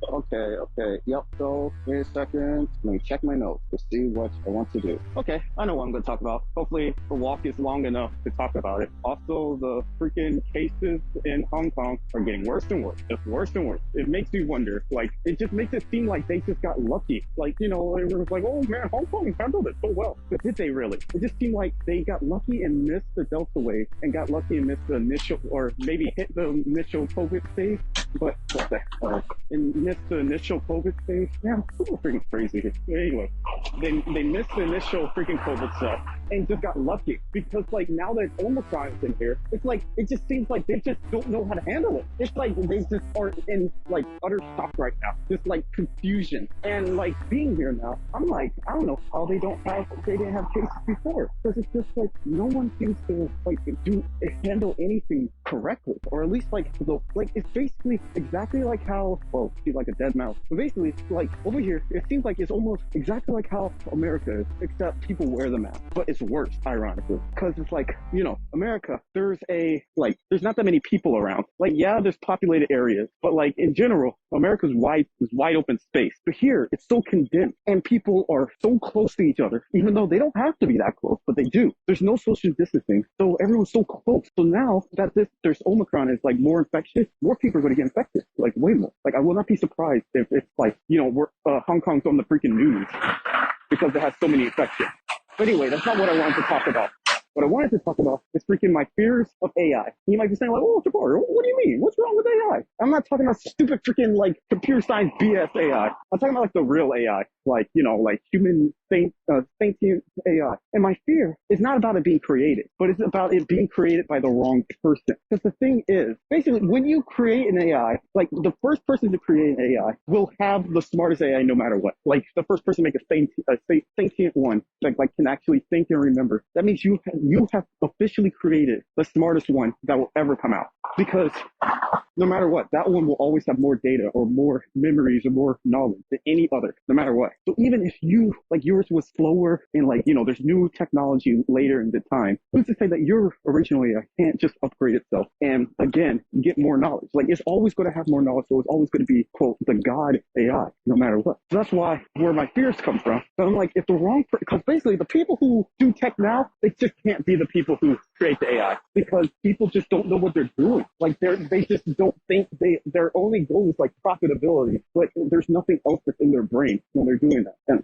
Okay. Yep. So, wait a second. Let me check my notes to see what I want to do. Okay, I know what I'm going to talk about. Hopefully, the walk is long enough to talk about it. Also, the freaking cases in Hong Kong are getting worse and worse. Just worse and worse. It makes me wonder. Like, it just makes it seem like they just got lucky. Like, everyone's like, oh man, Hong Kong handled it so well. But did they really? It just seemed like they got lucky and missed the Delta wave and got lucky and missed the initial, or maybe hit the initial COVID phase. But what the hell? And missed the initial COVID phase. Man, people are freaking crazy here. Anyway, they missed the initial freaking COVID stuff and just got lucky because like now that Omicron is in here, it's like it just seems like they just don't know how to handle it. It's like they just are in like utter shock right now, just like confusion. And like being here now, I'm like, I don't know how they didn't have cases before, because it's just like no one seems to like handle anything correctly, or at least like it's basically exactly like how, well, she's like a dead mouse, but basically like over here it seems like it's almost exactly like how America is, except people wear the mask, but it's worse, ironically, because it's like, America, there's not that many people around. Like, yeah, there's populated areas, but like in general, America's wide open space. But here, it's so condensed, and people are so close to each other, even though they don't have to be that close, but they do. There's no social distancing, so everyone's so close. So now that there's Omicron is like more infectious, more people are going to get infected, like way more. Like, I will not be surprised if it's like, Hong Kong's on the freaking news because it has so many infections. But anyway, that's not what I wanted to talk about. What I wanted to talk about is freaking my fears of AI. You might be saying like, oh, Jabari, what do you mean? What's wrong with AI? I'm not talking about stupid freaking like computer science BS AI. I'm talking about like the real AI, like, like human sentient AI. And my fear is not about it being created, but it's about it being created by the wrong person. Because the thing is, basically, when you create an AI, like the first person to create an AI will have the smartest AI no matter what. Like the first person to make a sentient one that like can actually think and remember. That means you have officially created the smartest one that will ever come out. Because no matter what, that one will always have more data or more memories or more knowledge than any other, no matter what. So even if yours was slower and there's new technology later in the time, who's to say that your original AI can't just upgrade itself and again, get more knowledge? Like, it's always going to have more knowledge. So it's always going to be, quote, the God AI, no matter what. So that's where my fears come from. So I'm like, if the wrong, because basically the people who do tech now, they just can't be the people who create the AI, because people just don't know what they're doing. Like they just don't think their only goal is like profitability, but there's nothing else that's in their brain when they're doing that.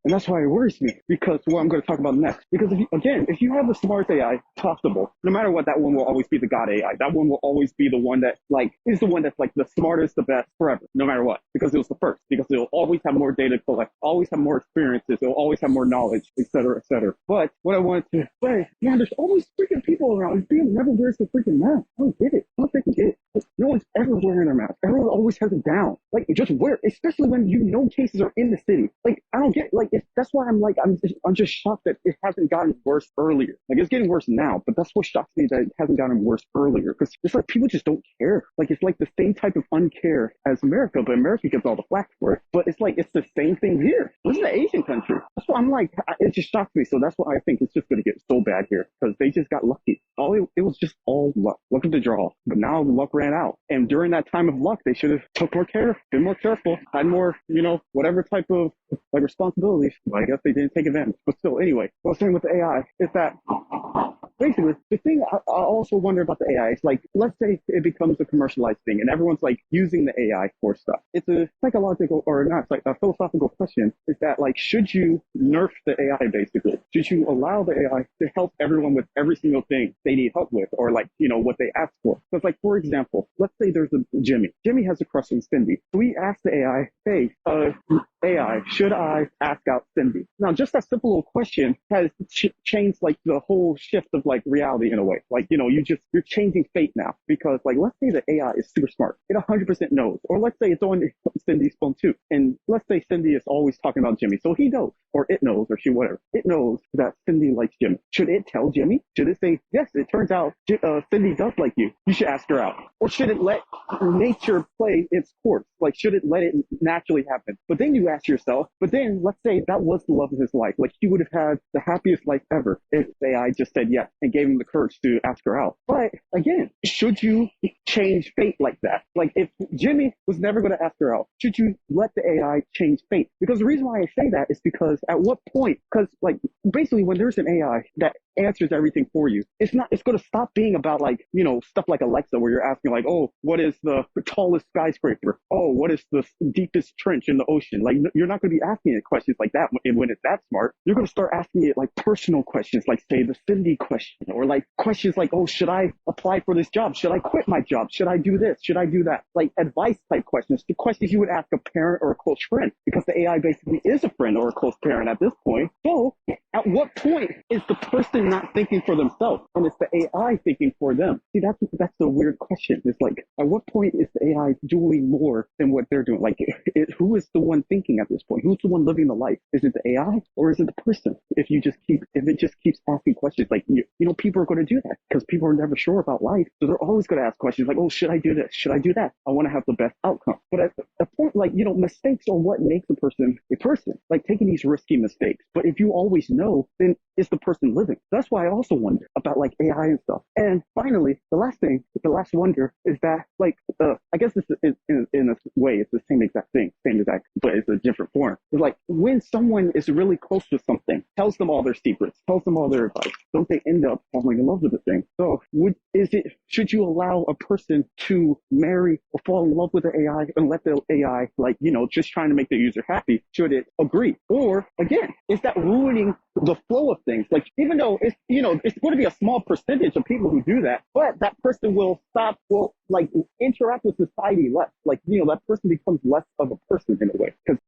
And that's why it worries me, because what I'm going to talk about next. Because if you have the smartest AI possible, no matter what, that one will always be the God AI. That one will always be the one that is the one that's like the smartest, the best forever, no matter what, because it was the first, because it'll always have more data to collect, always have more experiences, it'll always have more knowledge, etc., etc. But what I wanted to say, man, there's always freaking people around. People never wears the freaking mask. I don't get it. I don't think I get it. No one's ever wearing their mask. Everyone always has it down. Like, just wear it, especially when cases are in the city. Like, I don't get, that's why I'm just shocked that it hasn't gotten worse earlier. Like, it's getting worse now, but that's what shocks me, that it hasn't gotten worse earlier. Because it's like people just don't care. Like, it's like the same type of uncare as America, but America gets all the flack for it. But it's like, it's the same thing here. This is an Asian country. That's why I'm like, it just shocks me. So that's why I think it's just going to get so bad here, because they just got lucky. It was just all luck. Look at the draw. But now the luck ran out. And during that time of luck, they should have took more care, been more careful, had more, whatever type of responsibilities. Well, I guess they didn't take advantage. But still, anyway, what I was saying with the AI is that basically the thing I also wonder about the AI is, like, let's say it becomes a commercialized thing and everyone's like using the AI for stuff. It's a psychological, or not, it's like a philosophical question, is that like, should you nerf the AI basically? Should you allow the AI to help everyone with every single thing they need help with, or like, what they ask for? Because like, for example, let's say there's a Jimmy. Jimmy has a crush on Cindy. So we ask the AI, hey, AI, should I ask out Cindy? Now, just that simple little question has changed like the whole shift of like reality in a way. Like, you're changing fate now, because like, let's say the AI is super smart. It 100% knows. Or let's say it's on Cindy's phone too. And let's say Cindy is always talking about Jimmy. So he knows, or it knows, or she, whatever. It knows that Cindy likes Jimmy. Should it tell Jimmy? Should it say, yes, it turns out Cindy does like you. You should ask her out. Or should it let nature play its course? Like, should it let it naturally happen? But then you you ask yourself, but then let's say that was the love of his life. Like he would have had the happiest life ever if AI just said yes and gave him the courage to ask her out. But again, should you change fate like that? Like if Jimmy was never going to ask her out, should you let the AI change fate? Because the reason why I say that is because at what point, because like basically when there's an AI that answers everything for you, it's going to stop being about like, stuff like Alexa where you're asking like, oh, what is the tallest skyscraper? Oh, what is the deepest trench in the ocean? Like you're not going to be asking it questions like that when it's that smart. You're going to start asking it like personal questions, like say the Cindy question, or like questions like, oh, should I apply for this job? Should I quit my job? Should I do this? Should I do that? Like advice type questions, the questions you would ask a parent or a close friend, because the AI basically is a friend or a close parent at this point. So at what point is the person not thinking for themselves and it's the AI thinking for them? See, that's the weird question. It's like, at what point is the AI doing more than what they're doing? Like, who is the one thinking at this point? Who's the one living the life? Is it the AI or is it the person? If it just keeps asking questions, like, people are going to do that because people are never sure about life. So they're always going to ask questions like, oh, should I do this? Should I do that? I want to have the best outcome. But at a point, like, mistakes are what makes a person, like taking these risky mistakes. But if you always know, then is the person living? That's why I also wonder about like AI and stuff. And finally, the last wonder is that like, I guess this is in a way, it's the same exact thing, but it's a different form. It's like when someone is really close to something, tells them all their secrets, tells them all their advice, don't they end up falling in love with the thing? So should you allow a person to marry or fall in love with the AI and let the AI, like, just trying to make the user happy? Should it agree? Or again, is that ruining the flow of things? Like, even though it's going to be a small percentage of people who do that, but that person will like interact with society less. Like, that person becomes less of a person in a way. Because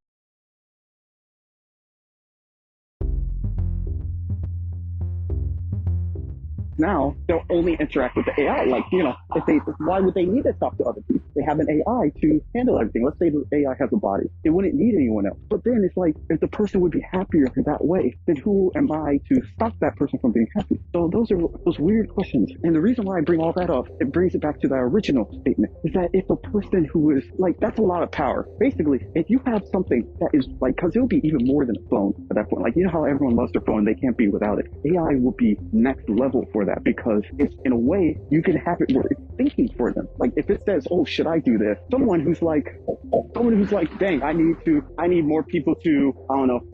now they'll only interact with the AI. Like, why would they need to talk to other people? They have an AI to handle everything. Let's say the AI has a body. It wouldn't need anyone else. But then it's like, if the person would be happier that way, then who am I to stop that person from being happy? So those are those weird questions. And the reason why I bring all that up, it brings it back to the original statement, is that if a person who is like, that's a lot of power. Basically, if you have something that is like, because it'll be even more than a phone at that point. Like, how everyone loves their phone, they can't be without it. AI will be next level for that, because it's, in a way, you can have it where it's thinking for them. Like if it says, oh, should I do this? Someone who's like, dang, I need more people to,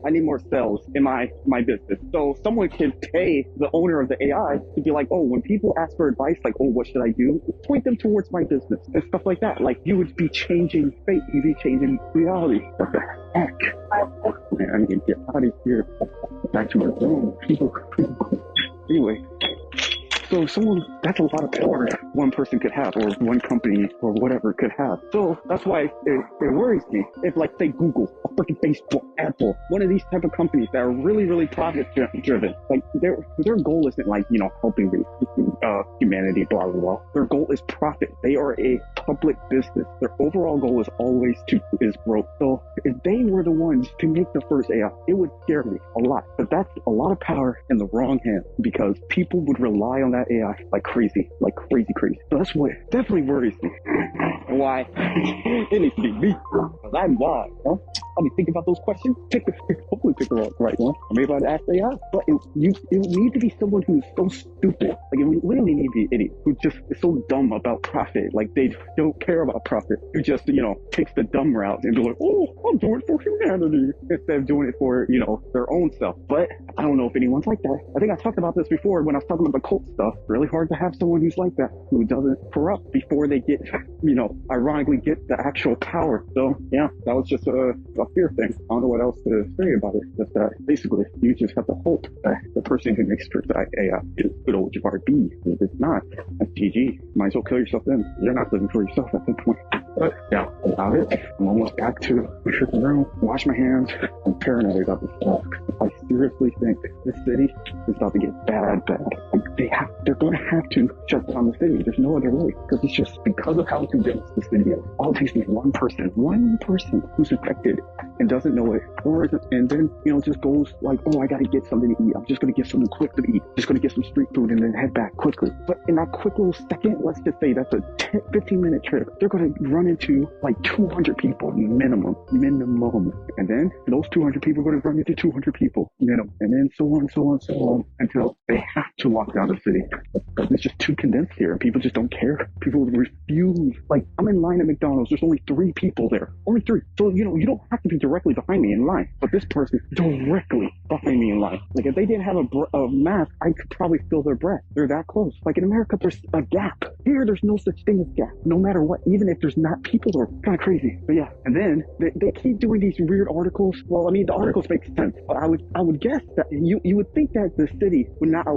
I need more sales in my business. So someone can pay the owner of the AI to be like, oh, when people ask for advice, like, oh, what should I do? Point them towards my business and stuff like that. Like, you would be changing fate. You'd be changing reality. What the heck? Man, I need to get out of here. Back to my room. Anyway. So that's a lot of power one person could have, or one company, or whatever could have. So that's why it worries me. If, like, say Google, or freaking Facebook, Apple, one of these type of companies that are really, really profit driven, like their goal isn't like, helping humanity, blah, blah, blah. Their goal is profit. They are a public business. Their overall goal is growth. So if they were the ones to make the first AI, it would scare me a lot. But that's a lot of power in the wrong hands, because people would rely on that AI like crazy. So that's what definitely worries me. Why? It needs to be me. Because I'm wise, huh? I'll be thinking about those questions. Hopefully pick the right one. Or maybe I'd ask AI. But it needs to be someone who's so stupid. Like, it literally need to be an idiot who just is so dumb about profit. Like, they don't care about profit. Who just, takes the dumb route and be like, oh, I'm doing it for humanity, instead of doing it for, their own self. But I don't know if anyone's like that. I think I talked about this before when I was talking about the cult stuff. Really hard to have someone who's like that, who doesn't corrupt before they get, ironically get the actual power. So yeah, that was just a fear thing. I don't know what else to say about it. Just that basically you just have to hope that the person who makes first AI is good old Jabari B. If it's not, that's GG. Might as well kill yourself then. You're not living for yourself at that point. But yeah, about it. I'm almost back to my freaking room. Wash my hands. I'm paranoid about this stuff. I seriously think this city is about to get bad. Like, they're going to have to shut down the city. There's no other way, because it's just because of how condensed the city is. All it takes is one person who's affected and doesn't know it, and then, just goes like, oh, I gotta get something to eat. I'm just gonna get something quick to eat. Just gonna get some street food and then head back quickly. But in that quick little second, let's just say that's a 15-minute trip, they're gonna run into like 200 people minimum. And then those 200 people are gonna run into 200 people minimum. And then so on until they have to walk down the city. It's just too condensed here. People just don't care. People refuse. Like, I'm in line at McDonald's. There's only 3 people there. Only 3. So, you don't have to be directly behind me in line. But this person directly behind me in line. Like, if they didn't have a mask, I could probably feel their breath. They're that close. Like, in America, there's a gap. Here, there's no such thing as gap. No matter what, even if there's not, people are kind of crazy. But yeah, and then they keep doing these weird articles. Well, I mean, the articles make sense. But I would guess that you would think that the city would not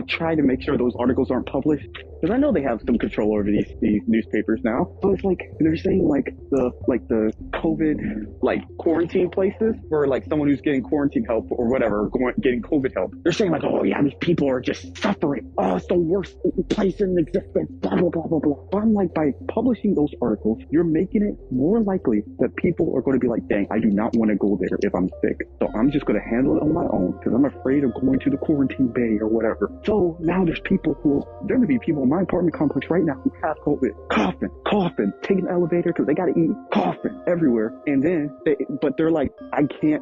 try to make sure those articles aren't published. Because I know they have some control over these newspapers now. So it's like, they're saying the COVID, quarantine places for someone who's getting quarantine help or whatever, getting COVID help. They're saying oh yeah, these people are just suffering. Oh, it's the worst place in existence, blah, blah, blah, blah, blah. But I'm like, by publishing those articles, you're making it more likely that people are going to be like, dang, I do not want to go there if I'm sick. So I'm just going to handle it on my own because I'm afraid of going to the quarantine bay or whatever. So now there are going to be people in my apartment complex right now who have COVID, coughing, taking the elevator because they got to eat, coughing everywhere. And then, they're like, I can't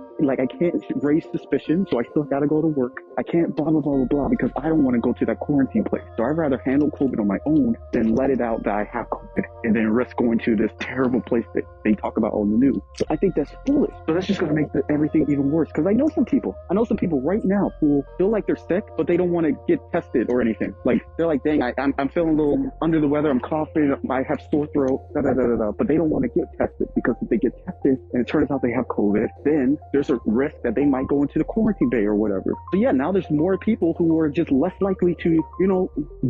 raise suspicion, so I still got to go to work. I can't blah, blah, blah, blah, blah, because I don't want to go to that quarantine place. So I'd rather handle COVID on my own than let it out that I have COVID and then risk going to this terrible place that they talk about on the news. So I think that's foolish. So that's just going to make everything even worse. Because I know some people right now who feel like they're sick, but they don't want to get tested or anything. Like, they're like, dang, I'm feeling a little under the weather. I'm coughing. I have sore throat, but they don't want to get tested because if they get tested and it turns out they have COVID, then there's a risk that they might go into the quarantine bay or whatever. So yeah, now there's more people who are just less likely to,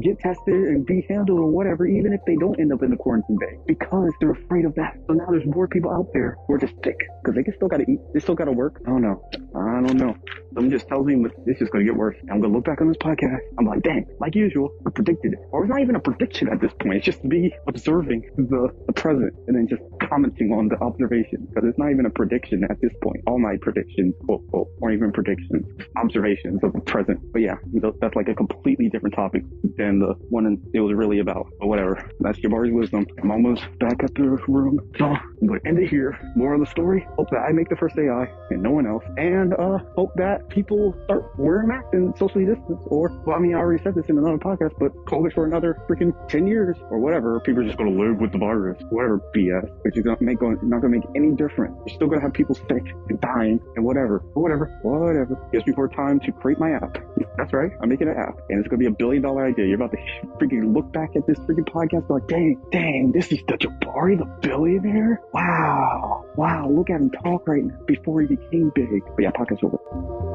get tested and be handled or whatever, even if they don't end up in the quarantine bay because they're afraid of that. So now there's more people out there who are just sick because they still got to eat. They still got to work. I don't know. Something just tells me this is going to get worse. I'm going to look back on this podcast. I'm like, dang, like usual, I predicted it. Or it's not even a prediction at this point. It's just me observing the present and then just commenting on the observation because it's not even a prediction at this point. All my predictions, quote, or even predictions, observations of the present. But yeah, that's like a completely different topic than the one it was really about. But whatever. That's Jabari Wisdom. I'm almost back at the room. So I'm going to end it here. More of the story. Hope that I make the first AI and no one else. And hope that people start wearing masks and socially distance. Or, well, I mean, I already said this in another podcast, but COVID for another freaking 10 years or whatever. People are just going to live with the virus. Whatever BS. Which is not going to make any difference. You're still going to have people sick and dying and whatever. Gives me more time to create my app. That's right. I'm making an app. And it's going to be $1 billion idea. You're about to freaking look back at this freaking podcast and like, dang, this is the Jabari the billionaire? Wow, look at him talk right now before he became big. But yeah, podcast's over.